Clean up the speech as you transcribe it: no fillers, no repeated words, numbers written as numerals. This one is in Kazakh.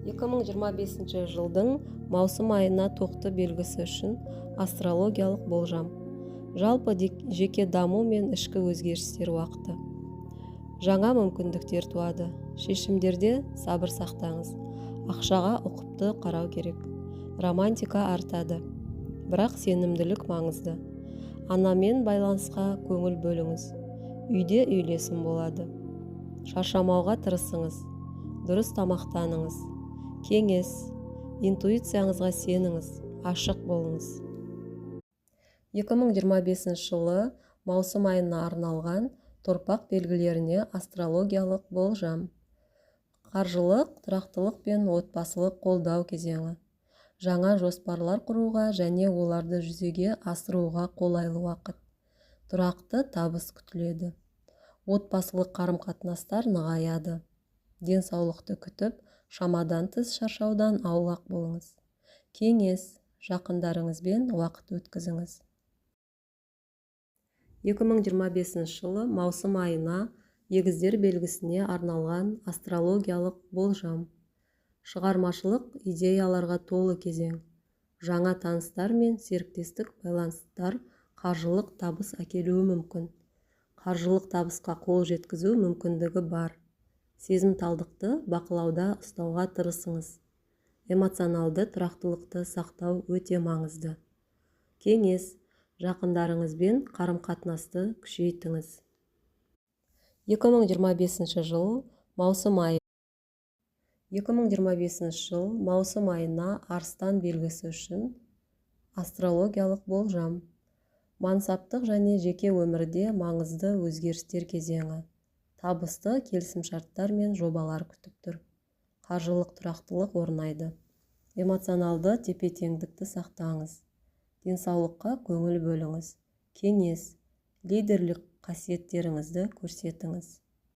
2025 жылдың маусым айына тоқты белгісі үшін астрологиялық болжам. Жалпы жеке даму мен ішкі өзгерістер уақыты. Жаңа мүмкіндіктер туады. Шешімдерде сабыр сақтаңыз. Ақшаға ұқыпты қарау керек. Романтика артады. Бірақ сенімділік маңызды. Анамен байланысқа көңіл бөліңіз. Үйде үйлесім болады. Шаршамауға тырысыңыз. Дұрыс тамақтаныңыз. Кеңес, интуицияңызға сеніңіз, ашық болыңыз. 2025 жылы маусым айына арналған торпақ белгілеріне астрологиялық болжам. Қаржылық, тұрақтылық пен отбасылық қолдау кезеңі. Жаңа жоспарлар құруға және оларды жүзеге асыруға қолайлы уақыт. Тұрақты табыс күтіледі. Отбасылық қарым-қатынастар нығаяды. Денсаулықты күтіп, шамадан тыс шаршаудан аулақ болыңыз. Кеңес, жақындарыңызбен уақыт өткізіңіз. 2025 жылы маусым айына егіздер белгісіне арналған астрологиялық болжам. Шығармашылық идеяларға толы кезең. Жаңа таныстар мен серіктестік байланыстар қаржылық табыс әкелуі мүмкін. Қаржылық табысқа қол жеткізу мүмкіндігі бар. Сезімталдықты бақылауда ұстауға тырысыңыз. Эмоционалды тұрақтылықты сақтау өте маңызды. Кеңес, жақындарыңызбен қарым-қатынасты күшейтіңіз. 2025 жыл маусым айы. 2025 жыл маусым айына арыстан белгісі үшін астрологиялық болжам. Мансаптық және жеке өмірде маңызды өзгерістер кезеңі. Табысты келісімшарттар мен жобалар күтіп тұр. Қаржылық тұрақтылық орнайды. Эмоционалды тепе-теңдікті сақтаңыз. Денсаулыққа көңіл бөліңіз. Кеңес, лидерлік қасиеттеріңізді көрсетіңіз.